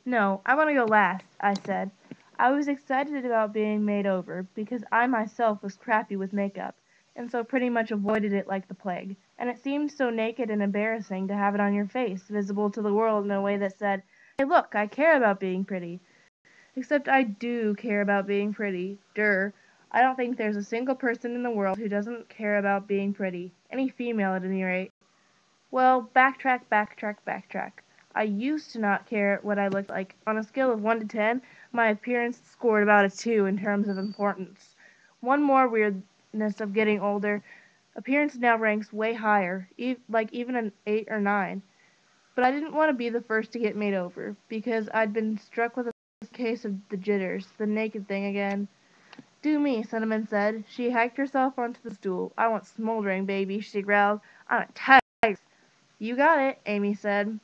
No, I want to go last, I said. I was excited about being made over, because I myself was crappy with makeup, and so pretty much avoided it like the plague. And it seemed so naked and embarrassing to have it on your face, visible to the world in a way that said, "Hey look, I care about being pretty." Except I do care about being pretty. Durr. I don't think there's a single person in the world who doesn't care about being pretty. Any female at any rate. Well, backtrack, backtrack, backtrack. I used to not care what I looked like. On a scale of 1 to 10, my appearance scored about a 2 in terms of importance. One more weirdness of getting older, appearance now ranks way higher, like even an 8 or 9. But I didn't want to be the first to get made over, because I'd been struck with a case of the jitters, the naked thing again. "Do me," Cinnamon said. She hiked herself onto the stool. "I want smoldering, baby," she growled. "I'm a tiger." "You got it," Amy said.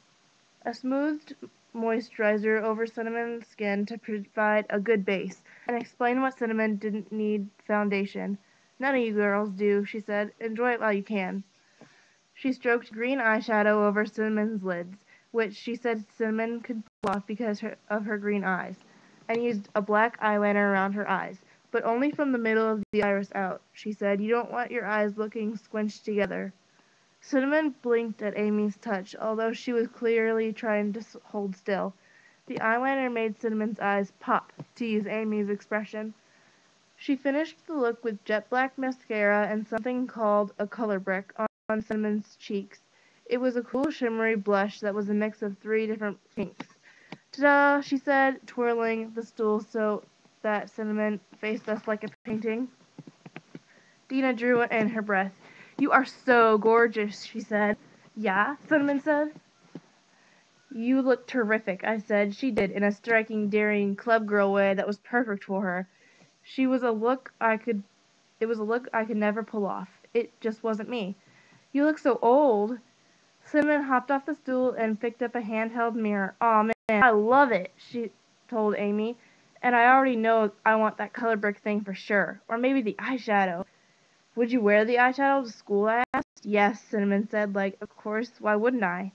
I smoothed moisturizer over Cinnamon's skin to provide a good base, and explained what Cinnamon didn't need foundation. "None of you girls do," she said. "Enjoy it while you can." She stroked green eyeshadow over Cinnamon's lids, which she said Cinnamon could pull off because of her green eyes, and used a black eyeliner around her eyes, but only from the middle of the iris out. She said, "You don't want your eyes looking squinched together." Cinnamon blinked at Amy's touch, although she was clearly trying to hold still. The eyeliner made Cinnamon's eyes pop, to use Amy's expression. She finished the look with jet black mascara and something called a color brick on Cinnamon's cheeks. It was a cool shimmery blush that was a mix of 3 different pinks. "Ta-da!" she said, twirling the stool so that Cinnamon faced us like a painting. Dina drew in her breath. "You are so gorgeous," she said. "Yeah?" Cinnamon said. "You look terrific," I said. She did, in a striking, daring, club girl way that was perfect for her. She was a look I could It was a look I could never pull off. It just wasn't me. "You look so old." Cinnamon hopped off the stool and picked up a handheld mirror. "Aw, man, I love it," she told Amy. "And I already know I want that color brick thing for sure. Or maybe the eyeshadow." "Would you wear the eyeshadow to school?" I asked. "Yes," Cinnamon said, like, of course, why wouldn't I?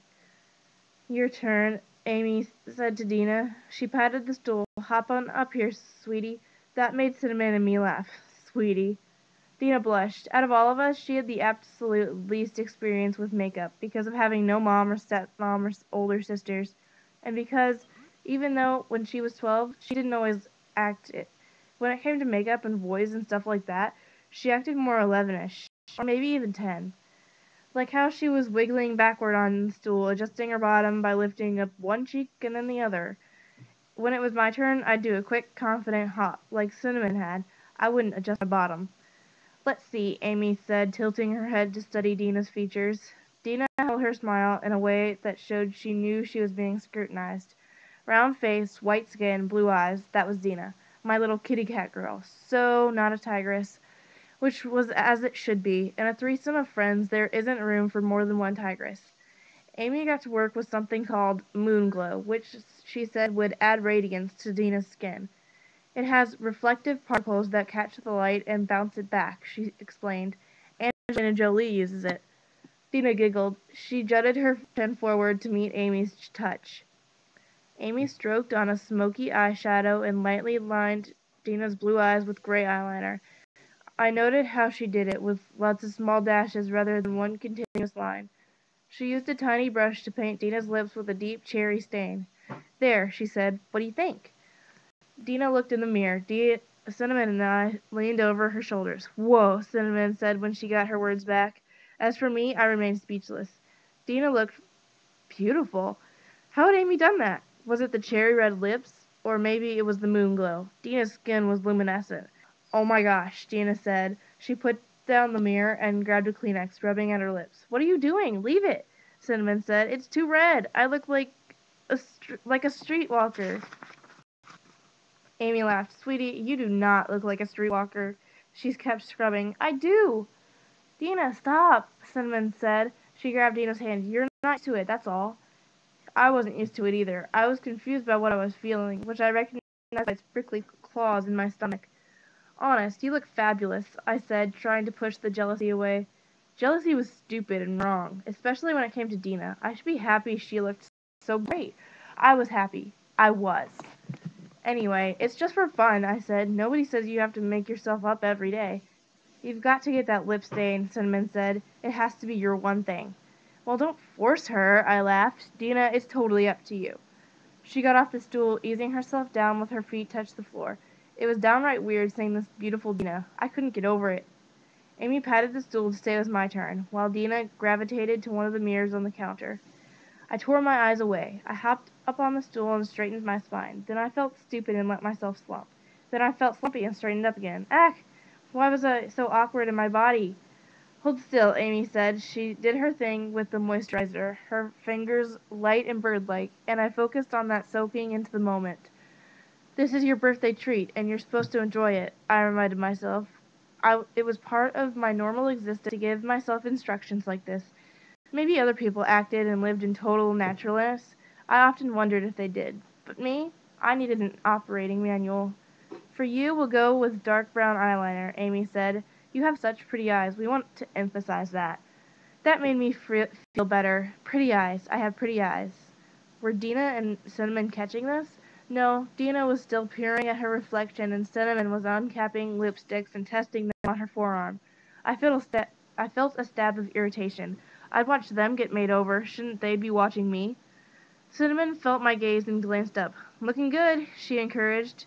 "Your turn," Amy said to Dina. She patted the stool. "Hop on up here, sweetie." That made Cinnamon and me laugh. Sweetie. Dina blushed. Out of all of us, she had the absolute least experience with makeup, because of having no mom or stepmom or older sisters, and because, even though when she was 12, she didn't always act it. When it came to makeup and voice and stuff like that, she acted more 11ish, or maybe even 10. Like how she was wiggling backward on the stool, adjusting her bottom by lifting up one cheek and then the other. When it was my turn, I'd do a quick, confident hop, like Cinnamon had. I wouldn't adjust my bottom. "Let's see," Amy said, tilting her head to study Dina's features. Dina held her smile in a way that showed she knew she was being scrutinized. Round face, white skin, blue eyes, that was Dina. My little kitty cat girl. So not a tigress. Which was as it should be. In a threesome of friends, there isn't room for more than one tigress. Amy got to work with something called Moon Glow, which she said would add radiance to Dina's skin. "It has reflective particles that catch the light and bounce it back," she explained. "Angelina Jolie uses it." Dina giggled. She jutted her chin forward to meet Amy's touch. Amy stroked on a smoky eyeshadow and lightly lined Dina's blue eyes with gray eyeliner. I noted how she did it, with lots of small dashes rather than one continuous line. She used a tiny brush to paint Dina's lips with a deep cherry stain. "There," she said. "What do you think?" Dina looked in the mirror. Cinnamon and I leaned over her shoulders. "Whoa," Cinnamon said when she got her words back. As for me, I remained speechless. Dina looked beautiful. How had Amy done that? Was it the cherry red lips? Or maybe it was the moon glow. Dina's skin was luminescent. "Oh my gosh," Dina said. She put down the mirror and grabbed a Kleenex, rubbing at her lips. "What are you doing? Leave it," Cinnamon said. "It's too red. I look like a streetwalker." Amy laughed. "Sweetie, you do not look like a streetwalker." She kept scrubbing. "I do." "Dina, stop," Cinnamon said. She grabbed Dina's hand. "You're not used to it, that's all." I wasn't used to it either. I was confused by what I was feeling, which I recognized by its prickly claws in my stomach. "Honest, you look fabulous," I said, trying to push the jealousy away. Jealousy was stupid and wrong, especially when it came to Dina. I should be happy she looked so great. I was happy. I was. Anyway, it's just for fun, I said. Nobody says you have to make yourself up every day. You've got to get that lip stain, Cinnamon said. It has to be your one thing. Well, don't force her, I laughed. Dina, it's totally up to you. She got off the stool, easing herself down with her feet touched the floor. It was downright weird seeing this beautiful Dina. I couldn't get over it. Amy patted the stool to say it was my turn, while Dina gravitated to one of the mirrors on the counter. I tore my eyes away. I hopped up on the stool and straightened my spine. Then I felt stupid and let myself slump. Then I felt slumpy and straightened up again. Ack! Why was I so awkward in my body? Hold still, Amy said. She did her thing with the moisturizer, her fingers light and bird-like, and I focused on that soaking into the moment. This is your birthday treat, and you're supposed to enjoy it, I reminded myself. It was part of my normal existence to give myself instructions like this. Maybe other people acted and lived in total naturalness. I often wondered if they did. But me? I needed an operating manual. For you, we'll go with dark brown eyeliner, Amy said. You have such pretty eyes. We want to emphasize that. That made me feel better. Pretty eyes. I have pretty eyes. Were Dina and Cinnamon catching this? No, Dina was still peering at her reflection, and Cinnamon was uncapping lipsticks and testing them on her forearm. I felt a stab of irritation. I'd watch them get made over. Shouldn't they be watching me? Cinnamon felt my gaze and glanced up. Looking good, she encouraged.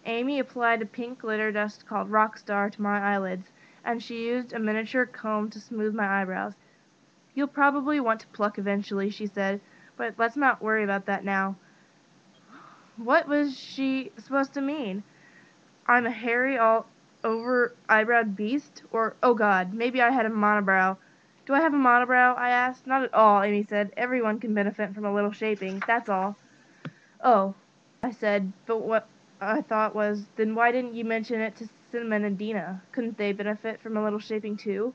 Amy applied a pink glitter dust called Rock Star to my eyelids, and she used a miniature comb to smooth my eyebrows. You'll probably want to pluck eventually, she said, but let's not worry about that now. What was she supposed to mean? I'm a hairy, all over eyebrowed beast? Or, oh God, maybe I had a monobrow. Do I have a monobrow? I asked. Not at all, Amy said. Everyone can benefit from a little shaping, that's all. Oh, I said, but what I thought was, then why didn't you mention it to Cinnamon and Dina? Couldn't they benefit from a little shaping too?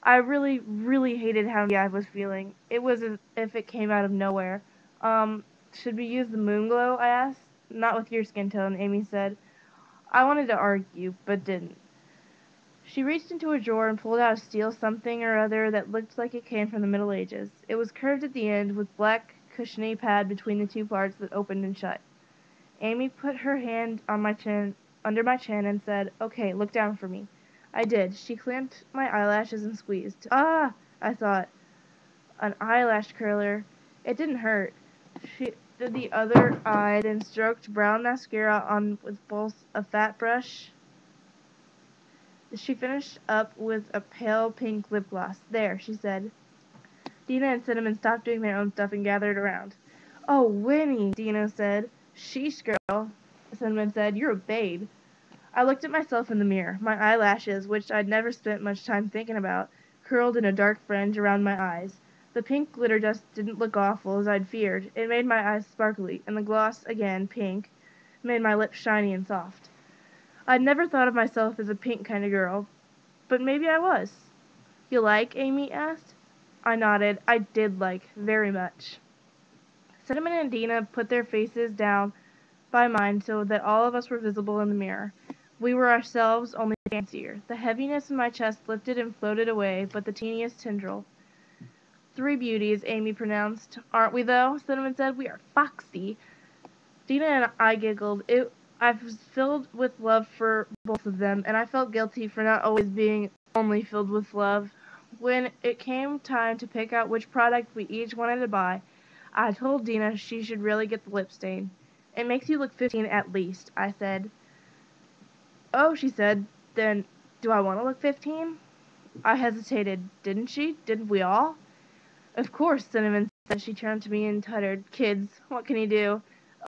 I really, really hated how I was feeling. It was as if it came out of nowhere. Should we use the moon glow? I asked. Not with your skin tone, Amy said. I wanted to argue, but didn't. She reached into a drawer and pulled out a steel something or other that looked like it came from the Middle Ages. It was curved at the end, with black, cushiony pad between the two parts that opened and shut. Amy put her hand on my chin, under my chin, and said, "Okay, look down for me." I did. She clamped my eyelashes and squeezed. Ah! I thought. An eyelash curler. It didn't hurt. She did the other eye, then stroked brown mascara on with both a fat brush. She finished up with a pale pink lip gloss. There, she said. Dina and Cinnamon stopped doing their own stuff and gathered around. Oh, Winnie, Dina said. Sheesh, girl, Cinnamon said. You're a babe. I looked at myself in the mirror. My eyelashes, which I'd never spent much time thinking about, curled in a dark fringe around my eyes. The pink glitter dust didn't look awful, as I'd feared. It made my eyes sparkly, and the gloss, again pink, made my lips shiny and soft. I'd never thought of myself as a pink kind of girl, but maybe I was. You like? Amy asked. I nodded. I did like, very much. Cinnamon and Dina put their faces down by mine so that all of us were visible in the mirror. We were ourselves, only fancier. The heaviness in my chest lifted and floated away, but the teeniest tendril. Three beauties, Amy pronounced. Aren't we, though? Cinnamon said. We are foxy. Dina and I giggled. I was filled with love for both of them, and I felt guilty for not always being only filled with love. When it came time to pick out which product we each wanted to buy, I told Dina she should really get the lip stain. It makes you look 15 at least, I said. Oh, she said, then do I want to look 15? I hesitated. Didn't she? Didn't we all? Of course, Cinnamon said. She turned to me and tuttered. Kids, what can you do?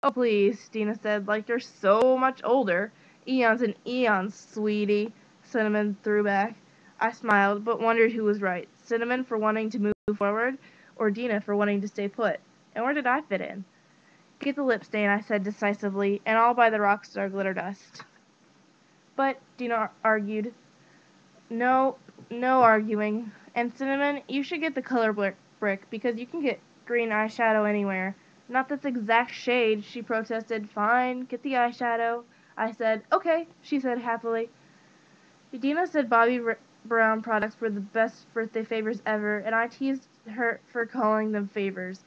Oh, please, Dina said, like you're so much older. Eons and eons, sweetie, Cinnamon threw back. I smiled, but wondered who was right, Cinnamon for wanting to move forward, or Dina for wanting to stay put. And where did I fit in? Get the lip stain, I said decisively, and I'll buy the Rockstar glitter dust. But, Dina argued, no arguing. And Cinnamon, you should get the color brick, because you can get green eyeshadow anywhere. Not this exact shade, she protested. Fine, get the eyeshadow. I said, okay, she said happily. Dina said Bobbi Brown products were the best birthday favors ever, and I teased her for calling them favors.